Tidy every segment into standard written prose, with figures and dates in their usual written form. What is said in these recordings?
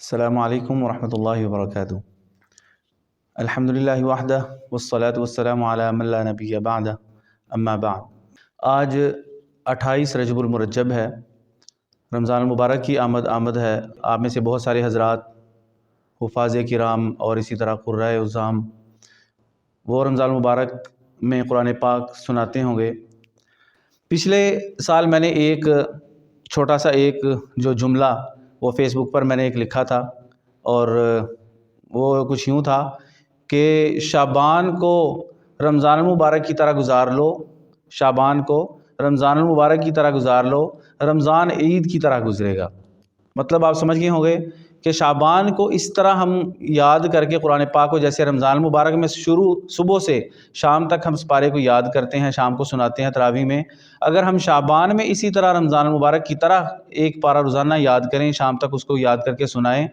अस्सलामु अलैकुम वरहमतुल्लाहि वबरकातुहू। अल्हम्दुलिल्लाहि वहदह वस्सलातु वस्सलामु अला मन ला नबिय्य बअदह, अम्मा बाद। आज 28 रजबुल मुरज्जब है, रमज़ान मुबारक की आमद है। आप में से बहुत सारे हज़रात हुफ़ाज़ किराम और इसी तरह क़ुर्राए उज़्ज़ाम वो रमज़ान मुबारक में कुरान पाक सुनाते होंगे। पिछले साल मैंने एक छोटा सा जो जुमला वो फ़ेसबुक पर मैंने लिखा था और वो कुछ यूँ था कि शाबान को रमज़ान मुबारक की तरह गुज़ार लो, शाबान को रमज़ान मुबारक की तरह गुज़ार लो, रमज़ान ईद की तरह गुज़रेगा। मतलब आप समझ गए होंगे कि शाबान को इस तरह हम याद करके कुरान पाक को, जैसे रमज़ान मुबारक में सुबह से शाम तक हम इस पारे को याद करते हैं, शाम को सुनाते हैं तरावी में, अगर हम शाबान में इसी तरह रमज़ान मुबारक की तरह एक पारा रोज़ाना याद करें, शाम तक उसको याद करके सुनाएं,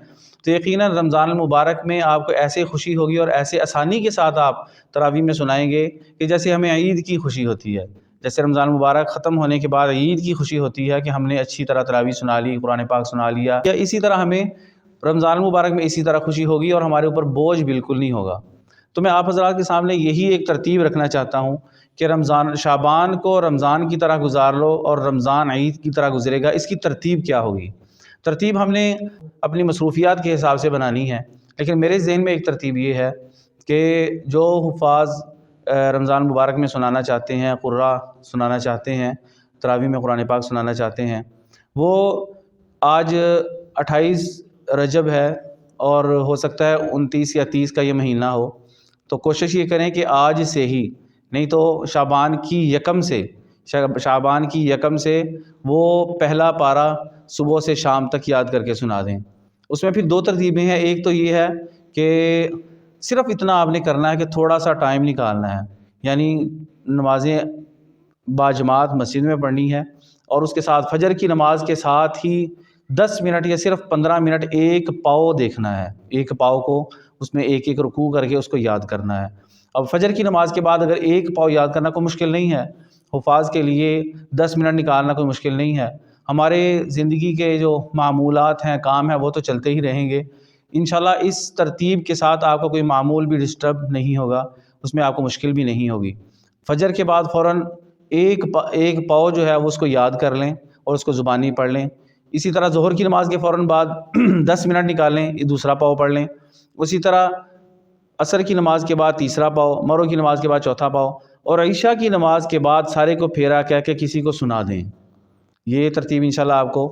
तो यकीनन रमज़ान मुबारक में आपको ऐसे खुशी होगी और ऐसे आसानी के साथ आप तरावी में सुनाएंगे कि जैसे हमें ईद की खुशी होती है। जैसे रमज़ान मुबारक ख़त्म होने के बाद ईद की खुशी होती है कि हमने अच्छी तरह तरावी सुना ली, कुरान पाक सुना लिया, या इसी तरह हमें रमज़ान मुबारक में इसी तरह खुशी होगी और हमारे ऊपर बोझ बिल्कुल नहीं होगा। तो मैं आप हज़रात के सामने यही एक तरतीब रखना चाहता हूँ कि रमज़ान शाबान को रमज़ान की तरह गुज़ार लो और रमज़ान ईद की तरह गुज़रेगा। इसकी तरतीब क्या होगी? तरतीब हमने अपनी मसरूफ़ियात के हिसाब से बनानी है, लेकिन मेरे ज़हन में एक तरतीब ये है कि जो हुफ़ाज़ रमज़ान मुबारक में सुनाना चाहते हैं, क़ुर्रा सुनाना चाहते हैं, तरावी में कुरान पाक सुनाना चाहते हैं, वो आज 28 रजब है और हो सकता है 29 या 30 का ये महीना हो, तो कोशिश ये करें कि आज से ही, नहीं तो शाबान की यकम से वो पहला पारा सुबह से शाम तक याद करके सुना दें। उसमें फिर दो तरतीबें हैं। एक तो ये है कि सिर्फ़ इतना आपने करना है कि थोड़ा सा टाइम निकालना है, यानी नमाज़ें बाजमात मस्जिद में पढ़नी है और उसके साथ फजर की नमाज के साथ ही 10 मिनट या सिर्फ 15 मिनट एक पाव देखना है। एक पाव को उसमें एक एक रुकू करके उसको याद करना है। अब फजर की नमाज के बाद अगर एक पाव याद करना कोई मुश्किल नहीं है, हुफ़ाज़ के लिए 10 मिनट निकालना कोई मुश्किल नहीं है। हमारे ज़िंदगी के जो मामूलात हैं, काम है, वो तो चलते ही रहेंगे। इंशाल्लाह इस तरतीब के साथ आपका कोई मामूल भी डिस्टर्ब नहीं होगा, उसमें आपको मुश्किल भी नहीं होगी। फजर के बाद फ़ौरन एक पाव जो है वो उसको याद कर लें और उसको ज़ुबानी पढ़ लें। इसी तरह ज़ोहर की नमाज के फ़ौरन बाद 10 मिनट निकाल लें, दूसरा पाव पढ़ लें। उसी तरह असर की नमाज के बाद तीसरा पाव, मगरिब की नमाज के बाद चौथा पाव और ईशा की नमाज के बाद सारे को फेरा कह के किसी को सुना दें। ये तरतीब इंशाल्लाह आपको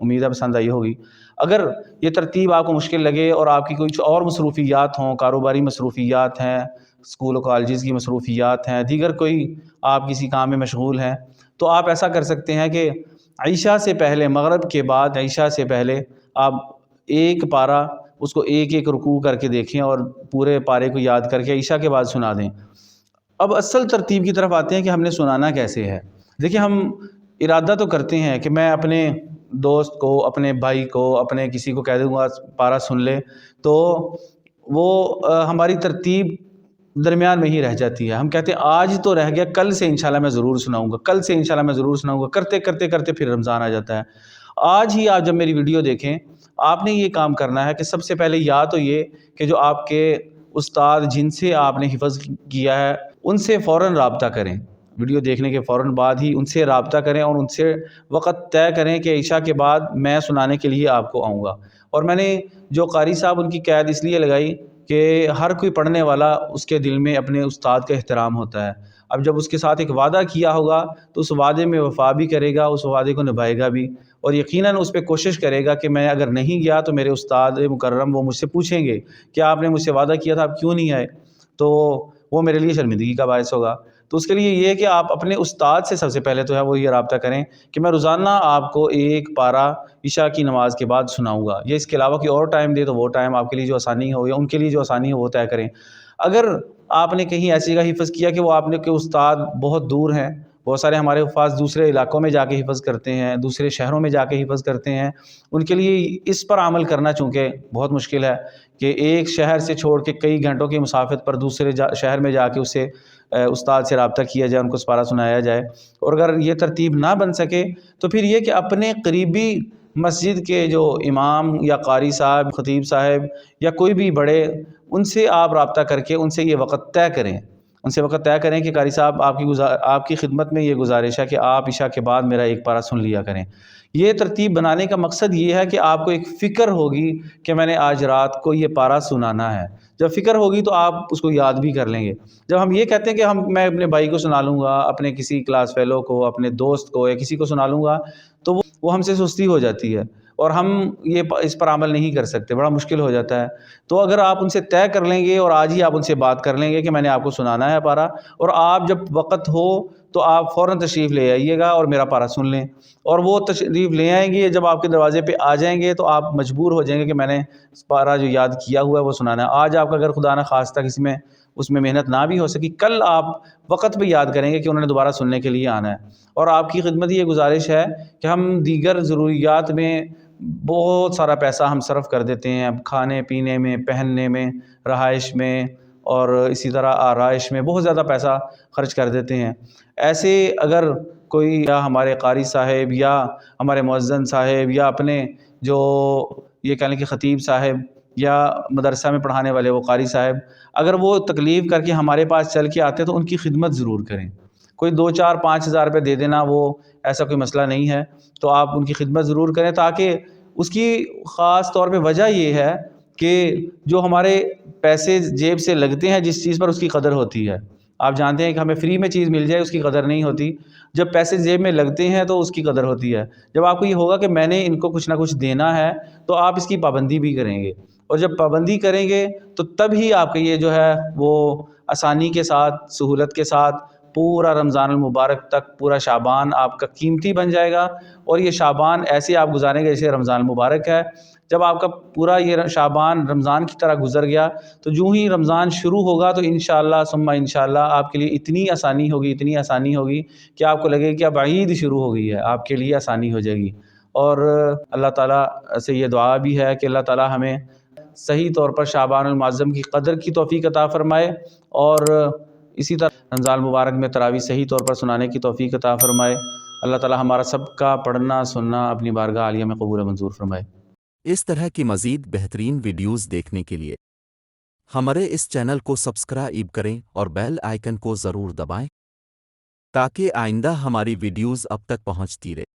उम्मीद है पसंद आई होगी। अगर ये तरतीब आपको मुश्किल लगे और आपकी कुछ और मसरूफ़ियात हों, कारोबारी मसरूफ़ियात हैं, स्कूल और कॉलेजेस की मसरूफ़ियात हैं, दीगर कोई आप किसी काम में मशगूल हैं, तो आप ऐसा कर सकते हैं कि ईशा से पहले, मगरिब के बाद ईशा से पहले आप एक पारा उसको एक एक रुकू करके देखें और पूरे पारे को याद करके ईशा के बाद सुना दें। अब असल तरतीब की तरफ आते हैं कि हमने सुनाना कैसे है। देखिए, हम इरादा तो करते हैं कि मैं अपने दोस्त को, अपने भाई को, अपने किसी को कह दूँगा पारा सुन ले, तो वो हमारी तरतीब दरमियान में ही रह जाती है। हम कहते हैं आज तो रह गया, कल से इंशाल्लाह मैं ज़रूर सुनाऊँगा, कल से इंशाल्लाह मैं ज़रूर सुनाऊँगा, करते करते करते फिर रमज़ान आ जाता है। आज ही आप जब मेरी वीडियो देखें, आपने ये काम करना है कि सबसे पहले या तो ये कि जो आपके उस्ताद जिनसे आपने हिफ़्ज़ किया है उनसे फ़ौरन राब्ता करें। वीडियो देखने के फ़ौरन बाद ही उनसे राब्ता करें और उनसे वक़्त तय करें कि ईशा के बाद मैं सुनाने के लिए आपको आऊँगा। और मैंने जो कारी साहब उनकी कैद इसलिए लगाई कि हर कोई पढ़ने वाला उसके दिल में अपने उस्ताद का एहतराम होता है। अब जब उसके साथ एक वादा किया होगा तो उस वादे में वफ़ा भी करेगा, उस वादे को निभाएगा भी और यकीनन उस पे कोशिश करेगा कि मैं अगर नहीं गया तो मेरे उस्ताद मुकर्रम वो मुझसे पूछेंगे कि आपने मुझसे वादा किया था, आप क्यों नहीं आए? तो वो मेरे लिए शर्मिंदगी का बायस होगा। तो उसके लिए ये है कि आप अपने उस्ताद से सबसे पहले तो है वो ये राब्ता करें कि मैं रोज़ाना आपको एक पारा ईशा की नमाज़ के बाद सुनाऊँगा। या इसके अलावा कोई और टाइम दे तो वो टाइम आपके लिए जो आसानी हो या उनके लिए जो आसानी हो वो तय करें। अगर आपने कहीं ऐसी जगह हिफ़्ज़ किया कि वो आपने के उस्ताद बहुत दूर हैं, बहुत सारे हमारे हुफ़ाज़ दूसरे इलाकों में जाके हिफ़्ज़ करते हैं, दूसरे शहरों में जाके हिफ़्ज़ करते हैं, उनके लिए इस पर अमल करना चूँकि बहुत मुश्किल है कि एक शहर से छोड़ के कई घंटों की मुसाफ़िर पर दूसरे शहर में जाके उससे उस्ताद से राब्ता किया जाए, उनको पारा सुनाया जाए। और अगर ये तरतीब ना बन सके तो फिर ये कि अपने करीबी مسجد کے جو امام یا قاری صاحب، خطیب صاحب یا کوئی بھی بڑے، ان سے آپ رابطہ کر کے ان سے یہ وقت طے کریں، ان سے وقت طے کریں کہ قاری صاحب آپ کی خدمت میں یہ گزارش ہے کہ آپ عشاء کے بعد میرا ایک پارہ سن لیا کریں۔ یہ ترتیب بنانے کا مقصد یہ ہے کہ آپ کو ایک فکر ہوگی کہ میں نے آج رات کو یہ پارہ سنانا ہے۔ جب فکر ہوگی تو آپ اس کو یاد بھی کر لیں گے۔ جب ہم یہ کہتے ہیں کہ میں اپنے بھائی کو سنا لوں گا، اپنے کسی کلاس فیلو کو، اپنے دوست کو یا کسی کو سنا لوں گا، تو وہ ہم سے سستی ہو جاتی ہے اور ہم اس پر عمل نہیں کر سکتے، بڑا مشکل ہو جاتا ہے۔ تو اگر آپ ان سے طے کر لیں گے اور آج ہی آپ ان سے بات کر لیں گے کہ میں نے آپ کو سنانا ہے پارہ، اور آپ جب وقت ہو تو آپ فوراً تشریف لے آئیے گا اور میرا پارہ سن لیں، اور وہ تشریف لے آئیں گے، جب آپ کے دروازے پہ آ جائیں گے تو آپ مجبور ہو جائیں گے کہ میں نے پارہ جو یاد کیا ہوا ہے وہ سنانا ہے۔ آج آپ کا اگر خدا نہ خواستہ کسی میں اس میں محنت نہ بھی ہو سکی، کل آپ وقت پہ یاد کریں گے کہ انہوں نے دوبارہ سننے کے لیے آنا ہے۔ اور آپ کی خدمت یہ گزارش ہے کہ ہم دیگر ضروریات میں بہت سارا پیسہ ہم صرف کر دیتے ہیں، کھانے پینے میں، پہننے میں، رہائش میں، اور اسی طرح آرائش میں بہت زیادہ پیسہ خرچ کر دیتے ہیں۔ ایسے اگر کوئی یا ہمارے قاری صاحب یا ہمارے مؤذن صاحب یا اپنے جو یہ کہہ لیں کہ خطیب صاحب یا مدرسہ میں پڑھانے والے وہ قاری صاحب، اگر وہ تکلیف کر کے ہمارے پاس چل کے آتے ہیں تو ان کی خدمت ضرور کریں۔ کوئی 2 4 5 ہزار روپے دے دینا وہ ایسا کوئی مسئلہ نہیں ہے، تو آپ ان کی خدمت ضرور کریں، تاکہ اس کی خاص طور پہ وجہ یہ ہے کہ جو ہمارے پیسے جیب سے لگتے ہیں جس چیز پر اس کی قدر ہوتی ہے۔ آپ جانتے ہیں کہ ہمیں فری میں چیز مل جائے اس کی قدر نہیں ہوتی، جب پیسے جیب میں لگتے ہیں تو اس کی قدر ہوتی ہے۔ جب آپ کو یہ ہوگا کہ میں نے ان کو کچھ نہ کچھ دینا ہے تو آپ اس کی پابندی بھی کریں گے، اور جب پابندی کریں گے تو تب ہی آپ کا یہ جو ہے وہ آسانی کے ساتھ، سہولت کے ساتھ پورا رمضان المبارک تک پورا شعبان آپ کا قیمتی بن جائے گا، اور یہ شعبان ایسے آپ گزاریں گے جیسے رمضان المبارک ہے۔ جب آپ کا پورا یہ شعبان رمضان کی طرح گزر گیا تو جو ہی رمضان شروع ہوگا تو انشاءاللہ ثم انشاءاللہ آپ کے لیے اتنی آسانی ہوگی کہ آپ کو لگے کہ اب عید شروع ہو گئی ہے، آپ کے لیے آسانی ہو جائے گی۔ اور اللہ تعالیٰ سے یہ دعا بھی ہے کہ اللہ تعالیٰ ہمیں صحیح طور پر شعبان المعظم کی قدر کی توفیق عطا فرمائے، اور اسی طرح رمضان المبارک میں تراویح صحیح طور پر سنانے کی توفیق عطا فرمائے۔ اللہ تعالیٰ ہمارا سب کا پڑھنا سننا اپنی بارگاہ عالیہ میں قبول منظور فرمائے۔ اس طرح کی مزید بہترین ویڈیوز دیکھنے کے لیے ہمارے اس چینل کو سبسکرائب کریں اور بیل آئیکن کو ضرور دبائیں تاکہ آئندہ ہماری ویڈیوز اب تک پہنچتی رہے۔